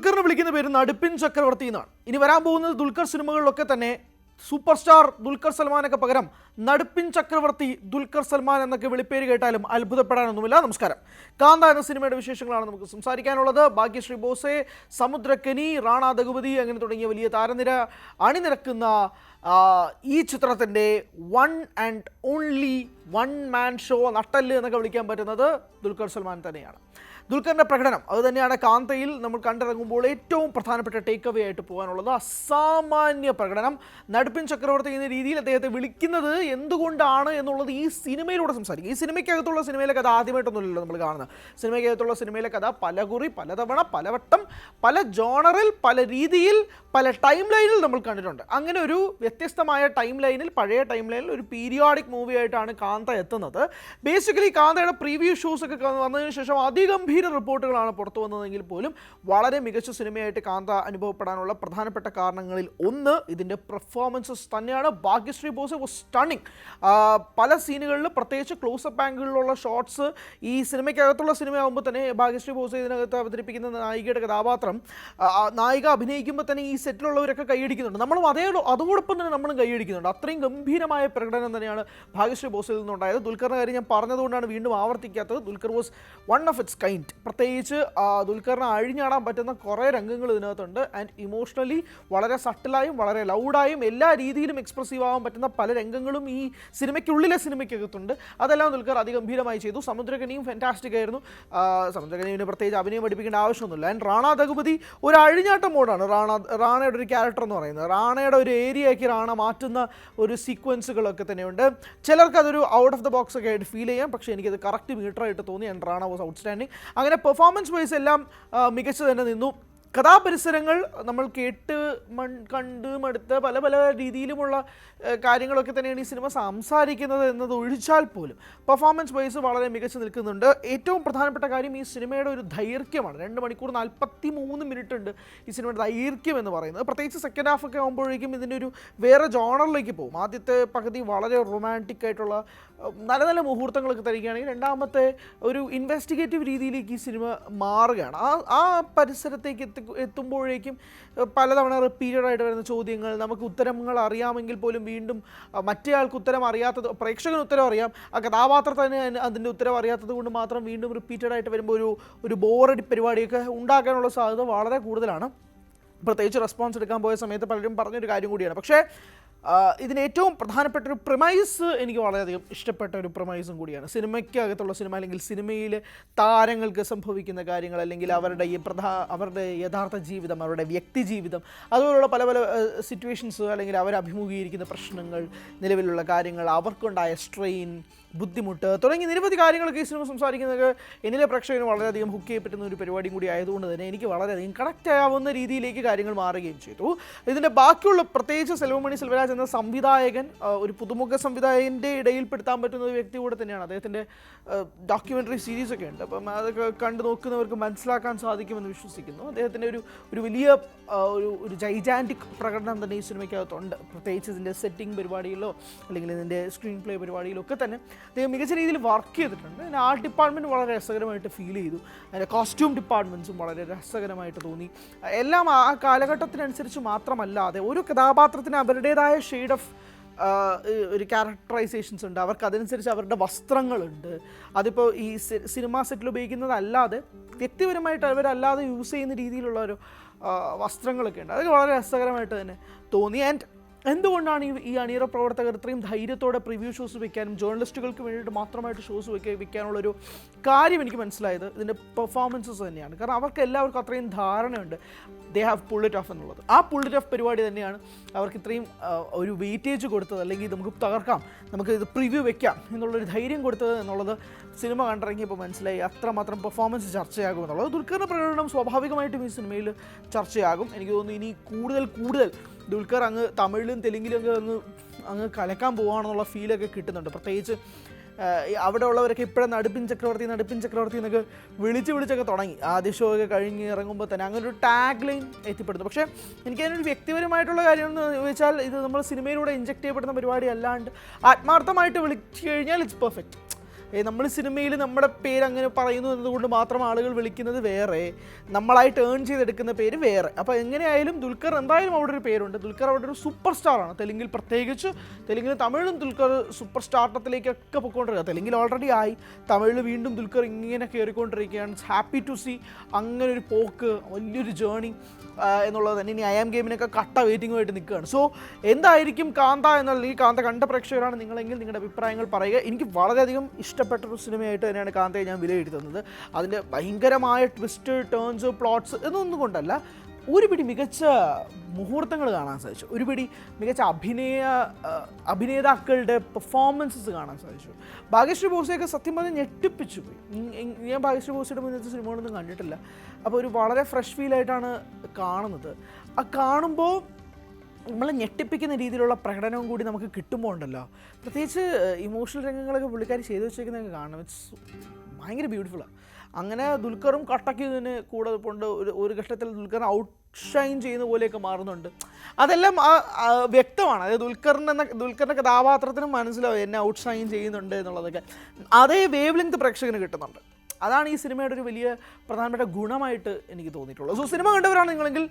ദുൽഖറിനെ വിളിക്കുന്ന പേര് നടുപ്പിൻ ചക്രവർത്തി എന്നാണ്. ഇനി വരാൻ പോകുന്നത് ദുൽഖർ സിനിമകളിലൊക്കെ തന്നെ സൂപ്പർ സ്റ്റാർ ദുൽഖർ സൽമാനൊക്കെ പകരം നടുപ്പിൻ ചക്രവർത്തി ദുൽഖർ സൽമാൻ എന്നൊക്കെ വിളിപ്പേര് കേട്ടാലും അത്ഭുതപ്പെടാനൊന്നുമില്ല. നമസ്കാരം. കാന്ത എന്ന സിനിമയുടെ വിശേഷങ്ങളാണ് നമുക്ക് സംസാരിക്കാനുള്ളത്. ഭാഗ്യശ്രീ ബോസെ, സമുദ്രക്കനി, റാണ ദഗുപതി അങ്ങനെ തുടങ്ങിയ വലിയ താരനിര അണിനിരക്കുന്ന ഈ ചിത്രത്തിൻ്റെ one and only one man show, നട്ടല് എന്നൊക്കെ വിളിക്കാൻ പറ്റുന്നത് ദുൽഖർ സൽമാൻ തന്നെയാണ്. ദുൽഖറിൻ്റെ പ്രകടനം അത് തന്നെയാണ് കാന്തയിൽ നമ്മൾ കണ്ടിറങ്ങുമ്പോൾ ഏറ്റവും പ്രധാനപ്പെട്ട ടേക്ക് അവേ ആയിട്ട് പോകാനുള്ളത്. അസാമാന്യ പ്രകടനം. നടുപ്പിൻ ചക്രവർത്തി എന്ന രീതിയിൽ അദ്ദേഹത്തെ വിളിക്കുന്നത് എന്തുകൊണ്ടാണ് എന്നുള്ളത് ഈ സിനിമയിലൂടെ സംസാരിക്കും. ഈ സിനിമയ്ക്കകത്തുള്ള സിനിമയിലെ കഥ ആദ്യമായിട്ടൊന്നുമില്ലല്ലോ നമ്മൾ കാണുന്നത്. സിനിമയ്ക്കകത്തുള്ള സിനിമയിലെ കഥ പലകുറി, പലതവണ, പലവട്ടം, പല ജോണറിൽ, പല രീതിയിൽ, പല ടൈം ലൈനിൽ നമ്മൾ കണ്ടിട്ടുണ്ട്. അങ്ങനെ ഒരു വ്യത്യസ്തമായ ടൈം ലൈനിൽ, പഴയ ടൈം ലൈനിൽ ഒരു പീരിയോഡിക് മൂവി ആയിട്ടാണ് കാന്ത എത്തുന്നത്. ബേസിക്കലി കാന്തയുടെ പ്രീവ്യൂ ഷോസ് ഒക്കെ വന്നതിന് ശേഷം അതിഗംഭീര റിപ്പോർട്ടുകളാണ് പുറത്തു വന്നതെങ്കിൽ പോലും വളരെ മികച്ച സിനിമയായിട്ട് കാന്ത അനുഭവപ്പെടാനുള്ള പ്രധാനപ്പെട്ട കാരണങ്ങളിൽ ഒന്ന് ഇതിൻ്റെ പെർഫോമൻസസ് തന്നെയാണ്. Bhagyashree boss was stunning. പല സീനുകളിൽ പ്രത്യേകിച്ച് ക്ലോസപ്പ് ആംഗിളിലുള്ള ഷോട്ട്സ് ഈ സിനിമയ്ക്കകത്തുള്ള സിനിമയാകുമ്പോൾ തന്നെ ഭാഗ്യശ്രീ ബോസ് ഇതിനകത്ത് അവതരിപ്പിക്കുന്ന നായികയുടെ കഥാപാത്രം, നായിക അഭിനയിക്കുമ്പോൾ തന്നെ ഈ സെറ്റിലുള്ളവരൊക്കെ കൈയടിക്കുന്നുണ്ട്. നമ്മളും അതോടൊപ്പം തന്നെ നമ്മളും കൈയടിക്കുന്നുണ്ട്. അത്രയും ഗംഭീരമായ പ്രകടനം തന്നെയാണ് ഭാഗ്യശ്രീ ബോസിൽ നിന്നുണ്ടായത്. ദുൽഖറിൻ്റെ കാര്യം ഞാൻ പറഞ്ഞതുകൊണ്ടാണ് വീണ്ടും ആവർത്തിക്കാത്തത്. Dulquer was one of its kind. പ്രത്യേകിച്ച് ദുൽഖറിനെ അഴിഞ്ഞാടാൻ പറ്റുന്ന കുറേ രംഗങ്ങൾ ഇതിനകത്തുണ്ട്. ആൻഡ് ഇമോഷണലി വളരെ സട്ടിലായും വളരെ ലൗഡായും എല്ലാ രീതിയിലും എക്സ്പ്രസീവ് ആകാൻ പറ്റുന്ന പല രംഗങ്ങളും ഈ സിനിമയ്ക്കകത്തുണ്ട്. അതെല്ലാം ദുൽഖർ അതിഗംഭീരമായി ചെയ്തു. സമുദ്രകനിയും ഫാന്റാസ്റ്റിക് ആയിരുന്നു. സമുദ്രകനിവിന് പ്രത്യേകിച്ച് അഭിനയം പഠിപ്പിക്കേണ്ട ആവശ്യമൊന്നുമില്ല. ആൻഡ് റാണ ദഗുപതി ഒരു അഴിഞ്ഞാട്ടം മോഡാണ് റാണയുടെ ഒരു ക്യാരക്ടർ എന്ന് പറയുന്നത്. റാണയുടെ ഒരു ഏരിയയ്ക്ക് റാണ മാറ്റുന്ന ഒരു സീക്വൻസുകളൊക്കെ തന്നെയുണ്ട്. ചിലർക്ക് അതൊരു ഔട്ട് ഓഫ് ദ ബോക്സ് ഒക്കെ ആയിട്ട് ഫീൽ ചെയ്യാം. പക്ഷേ എനിക്കത് കറക്റ്റ് മീറ്ററായിട്ട് തോന്നി. And Rana was outstanding. അങ്ങനെ പെർഫോമൻസ് വൈസ് എല്ലാം മികച്ചു തന്നെ നിന്നു. കഥാപരിസരങ്ങൾ നമ്മൾ കണ്ട് മടുത്ത പല പല രീതിയിലുമുള്ള കാര്യങ്ങളൊക്കെ തന്നെയാണ് ഈ സിനിമ സംസാരിക്കുന്നത് എന്നത് ഒഴിച്ചാൽ പോലും പെർഫോമൻസ് വൈസ് വളരെ മികച്ചു നിൽക്കുന്നുണ്ട്. ഏറ്റവും പ്രധാനപ്പെട്ട കാര്യം ഈ സിനിമയുടെ ഒരു ദൈർഘ്യമാണ്. 2 മണിക്കൂർ 43 മിനിറ്റ് ഉണ്ട് ഈ സിനിമയുടെ ദൈർഘ്യം എന്ന് പറയുന്നത്. പ്രത്യേകിച്ച് സെക്കൻഡ് ഹാഫ് ഒക്കെ ആകുമ്പോഴേക്കും ഇതിൻ്റെ ഒരു വേറെ ജോണറിലേക്ക് പോകും. ആദ്യത്തെ പകുതി വളരെ റൊമാൻറ്റിക് ആയിട്ടുള്ള നല്ല നല്ല മുഹൂർത്തങ്ങളൊക്കെ തരികയാണെങ്കിൽ രണ്ടാമത്തെ ഒരു ഇൻവെസ്റ്റിഗേറ്റീവ് രീതിയിലേക്ക് ഈ സിനിമ മാറുകയാണ്. ആ പരിസരത്തേക്ക് എത്തുമ്പോഴേക്കും പലതവണ റിപ്പീറ്റഡായിട്ട് വരുന്ന ചോദ്യങ്ങൾ, നമുക്ക് ഉത്തരങ്ങൾ അറിയാമെങ്കിൽ പോലും വീണ്ടും മറ്റേയാൾക്ക് ഉത്തരം അറിയാത്തത്, പ്രേക്ഷകന് ഉത്തരം അറിയാം, ആ കഥാപാത്രത്തിന് അതിൻ്റെ ഉത്തരം അറിയാത്തത് കൊണ്ട് മാത്രം വീണ്ടും റിപ്പീറ്റഡായിട്ട് വരുമ്പോൾ ഒരു ബോറടി പരിപാടിയൊക്കെ ഉണ്ടാക്കാനുള്ള സാധ്യത വളരെ കൂടുതലാണ്. പ്രത്യേകിച്ച് റെസ്പോൺസ് എടുക്കാൻ പോയ സമയത്ത് പലരും പറഞ്ഞൊരു കാര്യം കൂടിയാണ്. പക്ഷേ ഇതിന് ഏറ്റവും പ്രധാനപ്പെട്ട ഒരു പ്രമൈസ് എനിക്ക് വളരെയധികം ഇഷ്ടപ്പെട്ട ഒരു പ്രമൈസും കൂടിയാണ്. സിനിമയ്ക്കകത്തുള്ള സിനിമ അല്ലെങ്കിൽ സിനിമയിലെ താരങ്ങൾക്ക് സംഭവിക്കുന്ന കാര്യങ്ങൾ, അല്ലെങ്കിൽ അവരുടെ യഥാർത്ഥ ജീവിതം, അവരുടെ വ്യക്തി ജീവിതം, അതുപോലുള്ള പല പല സിറ്റുവേഷൻസ്, അല്ലെങ്കിൽ അവർ അഭിമുഖീകരിക്കുന്ന പ്രശ്നങ്ങൾ, നിലവിലുള്ള കാര്യങ്ങൾ, അവർക്കുണ്ടായ സ്ട്രെയിൻ, ബുദ്ധിമുട്ട് തുടങ്ങി നിരവധി കാര്യങ്ങളൊക്കെ ഈ സിനിമ സംസാരിക്കുന്നത് എന്നിലെ പ്രേക്ഷകന് വളരെയധികം ഹുക്ക് ചെയ്യപ്പെട്ടുന്ന ഒരു പരിപാടിയും കൂടി ആയതുകൊണ്ട് തന്നെ എനിക്ക് വളരെയധികം കണക്റ്റ് ആവുന്ന രീതിയിലേക്ക് കാര്യങ്ങൾ മാറുകയും ചെയ്തു. ഇതിൻ്റെ ബാക്കിയുള്ള പ്രത്യേകിച്ച് സെൽവമണി സെൽവരാജ് എന്ന സംവിധായകൻ ഒരു പുതുമുഖ സംവിധായകൻ്റെ ഇടയിൽപ്പെടുത്താൻ പറ്റുന്ന ഒരു വ്യക്തി കൂടെ തന്നെയാണ്. അദ്ദേഹത്തിൻ്റെ ഡോക്യുമെൻ്ററി സീരീസൊക്കെ ഉണ്ട്. അപ്പം അതൊക്കെ കണ്ടു നോക്കുന്നവർക്ക് മനസ്സിലാക്കാൻ സാധിക്കുമെന്ന് വിശ്വസിക്കുന്നു. അദ്ദേഹത്തിൻ്റെ ഒരു വലിയ ഒരു ജൈജാൻറ്റിക് പ്രകടനം തന്നെ ഈ സിനിമയ്ക്കകത്തുണ്ട്. പ്രത്യേകിച്ച് ഇതിൻ്റെ സെറ്റിംഗ് പരിപാടിയിലോ അല്ലെങ്കിൽ ഇതിൻ്റെ സ്ക്രീൻ പ്ലേ പരിപാടിയിലോ ഒക്കെ തന്നെ അദ്ദേഹം മികച്ച രീതിയിൽ വർക്ക് ചെയ്തിട്ടുണ്ട്. അതിന് ആർട്ട് ഡിപ്പാർട്ട്മെൻറ്റ് വളരെ രസകരമായിട്ട് ഫീൽ ചെയ്തു. അതിൻ്റെ കോസ്റ്റ്യൂം ഡിപ്പാർട്ട്മെൻറ്റ്സും വളരെ രസകരമായിട്ട് തോന്നി. എല്ലാം ആ കാലഘട്ടത്തിനനുസരിച്ച് മാത്രമല്ലാതെ ഓരോ കഥാപാത്രത്തിന് അവരുടേതായ ഷെയ്ഡ് ഓഫ് ഒരു ക്യാരക്ടറൈസേഷൻസ് ഉണ്ട്. അവർക്ക് അതനുസരിച്ച് അവരുടെ വസ്ത്രങ്ങളുണ്ട്. അതിപ്പോൾ ഈ സിനിമാ സെറ്റിൽ ഉപയോഗിക്കുന്നതല്ലാതെ വ്യക്തിപരമായിട്ട് അവരല്ലാതെ യൂസ് ചെയ്യുന്ന രീതിയിലുള്ള ഒരു വസ്ത്രങ്ങളൊക്കെ ഉണ്ട്. അതൊക്കെ വളരെ രസകരമായിട്ട് തന്നെ തോന്നി. ആൻഡ് എന്തുകൊണ്ടാണ് ഈ അണിയറ പ്രവർത്തകർ ഇത്രയും ധൈര്യത്തോടെ പ്രിവ്യൂ ഷോസ് വെക്കാനും ജേർണലിസ്റ്റുകൾക്ക് വേണ്ടിയിട്ട് മാത്രമായിട്ട് ഷോസ് വെക്കാനുള്ളൊരു കാര്യം എനിക്ക് മനസ്സിലായത് ഇതിൻ്റെ പെർഫോമൻസസ് തന്നെയാണ്. കാരണം അവർക്ക് എല്ലാവർക്കും അത്രയും ധാരണയുണ്ട് they have pull it off എന്നുള്ളത്. ആ പുൾ ഇറ്റ് ഓഫ് പരിപാടി തന്നെയാണ് അവർക്ക് ഇത്രയും ഒരു വെയിറ്റേജ് കൊടുത്തത്, അല്ലെങ്കിൽ നമുക്ക് തകർക്കാം, നമുക്ക് ഇത് പ്രിവ്യൂ വെക്കാം എന്നുള്ളൊരു ധൈര്യം കൊടുത്തത് എന്നുള്ളത് സിനിമ കണ്ടിറങ്ങിയപ്പോൾ മനസ്സിലായി. അത്രമാത്രം പെർഫോമൻസ് ചർച്ചയാകും എന്നുള്ളത്. ദുൽഖറിൻ്റെ പ്രകടനം സ്വാഭാവികമായിട്ടും ഈ സിനിമയിൽ ചർച്ചയാകും. എനിക്ക് തോന്നുന്നു ഇനി കൂടുതൽ ദുൽഖർ അങ്ങ് തമിഴിലും തെലുങ്കിലും അങ്ങ് കലക്കാൻ പോവുകയാണെന്നുള്ള ഫീലൊക്കെ കിട്ടുന്നുണ്ട്. പ്രത്യേകിച്ച് അവിടെ ഉള്ളവരൊക്കെ ഇപ്പോഴും നടുപ്പിൻ ചക്രവർത്തി എന്നൊക്കെ വിളിച്ചൊക്കെ തുടങ്ങി. ആദ്യ ഷോ ഒക്കെ കഴിഞ്ഞ് ഇറങ്ങുമ്പോൾ തന്നെ അങ്ങനെ ഒരു ടാഗ് ലൈൻ എത്തിപ്പെടുന്നു. പക്ഷേ എനിക്കതിനൊരു വ്യക്തിപരമായിട്ടുള്ള കാര്യം എന്ന് ചോദിച്ചാൽ ഇത് നമ്മൾ സിനിമയിലൂടെ ഇഞ്ചക്ട് ചെയ്യപ്പെടുന്ന പരിപാടി അല്ലാണ്ട് ആത്മാർത്ഥമായിട്ട് വിളിച്ചു കഴിഞ്ഞാൽ ഇറ്റ്സ് പെർഫെക്റ്റ്. നമ്മൾ സിനിമയിൽ നമ്മുടെ പേര് അങ്ങനെ പറയുന്നു എന്നതുകൊണ്ട് മാത്രം ആളുകൾ വിളിക്കുന്നത് വേറെ, നമ്മളായിട്ട് ഏൺ ചെയ്തെടുക്കുന്ന പേര് വേറെ. അപ്പോൾ എങ്ങനെയായാലും ദുൽഖർ എന്തായാലും അവിടെ ഒരു പേരുണ്ട്. ദുൽഖർ അവിടെ ഒരു സൂപ്പർ സ്റ്റാറാണ്. തെലുങ്കിൽ പ്രത്യേകിച്ച്, തെലുങ്കിലും തമിഴിലും ദുൽഖർ സൂപ്പർ സ്റ്റാർട്ടത്തിലേക്കൊക്കെ പൊയ്ക്കൊണ്ടിരിക്കുക. തെലുങ്കിൽ ഓൾറെഡി ആയി, തമിഴിൽ വീണ്ടും ദുൽഖർ ഇങ്ങനെ കയറിക്കൊണ്ടിരിക്കുകയാണ്. ഹാപ്പി ടു സീ അങ്ങനെ ഒരു പോക്ക്, വലിയൊരു ജേണി എന്നുള്ളത് തന്നെ. ഇനി ഐ ആം ഗെയിമിനൊക്കെ കട്ട വെയിറ്റിംഗുമായിട്ട് നിൽക്കുകയാണ്. സോ എന്തായിരിക്കും കാന്ത എന്നുള്ള, ഈ കാന്ത കണ്ട പ്രേക്ഷകരാണ് നിങ്ങളെങ്കിൽ നിങ്ങളുടെ അഭിപ്രായങ്ങൾ പറയുക. എനിക്ക് വളരെയധികം ഇഷ്ടപ്പെട്ടൊരു സിനിമയായിട്ട് തന്നെയാണ് കാന്തയെ ഞാൻ വിലയിരുത്തുന്നത്. അതിൻ്റെ ഭയങ്കരമായ ട്വിസ്റ്റ്, ടേൺസ്, പ്ലോട്ട്സ് എന്നൊന്നും കൊണ്ടല്ല, ഒരുപിടി മികച്ച മുഹൂർത്തങ്ങൾ കാണാൻ സാധിച്ചു. ഒരുപിടി മികച്ച അഭിനേതാക്കളുടെ പെർഫോമൻസസ് കാണാൻ സാധിച്ചു. ഭാഗ്യശ്രീ ബോസയൊക്കെ സത്യം പറഞ്ഞാൽ ഞെട്ടിപ്പിച്ചു പോയി. ഞാൻ ഭാഗ്യശ്രീ ബോസയുടെ മുന്നത്തെ സിനിമകളൊന്നും കണ്ടിട്ടില്ല. അപ്പോൾ ഒരു വളരെ ഫ്രഷ് ഫീലായിട്ടാണ് കാണുന്നത്. ആ കാണുമ്പോൾ നമ്മൾ ഞെട്ടിപ്പിക്കുന്ന രീതിയിലുള്ള പ്രകടനവും കൂടി നമുക്ക് കിട്ടുമ്പോൾ ഉണ്ടല്ലോ, പ്രത്യേകിച്ച് ഇമോഷണൽ രംഗങ്ങളൊക്കെ പുള്ളിക്കാരി ചെയ്തു വെച്ചേക്കുന്നതൊക്കെ കാണണം. ഇറ്റ്സ് ഭയങ്കര ബ്യൂട്ടിഫുള്ളാണ്. അങ്ങനെ ദുൽഖറും കട്ടയ്ക്ക് ഇതിന് കൂടെ കൊണ്ട് ഒരു ഘട്ടത്തിൽ ദുൽഖർ ഔട്ട് ഷൈൻ ചെയ്യുന്ന പോലെയൊക്കെ മാറുന്നുണ്ട്. അതെല്ലാം വ്യക്തമാണ്. അതായത് ദുൽഖറിൻ്റെ കഥാപാത്രത്തിനും മനസ്സിലാവും എന്നെ ഔട്ട് ഷൈൻ ചെയ്യുന്നുണ്ട് എന്നുള്ളതൊക്കെ. അതേ വേവ് ലെങ്ത് പ്രേക്ഷകന് കിട്ടുന്നുണ്ട്. അതാണ് ഈ സിനിമയുടെ ഒരു വലിയ പ്രധാനപ്പെട്ട ഗുണമായിട്ട് എനിക്ക് തോന്നിയിട്ടുള്ളത്. So cinema കണ്ടവരാണ് നിങ്ങളെങ്കിൽ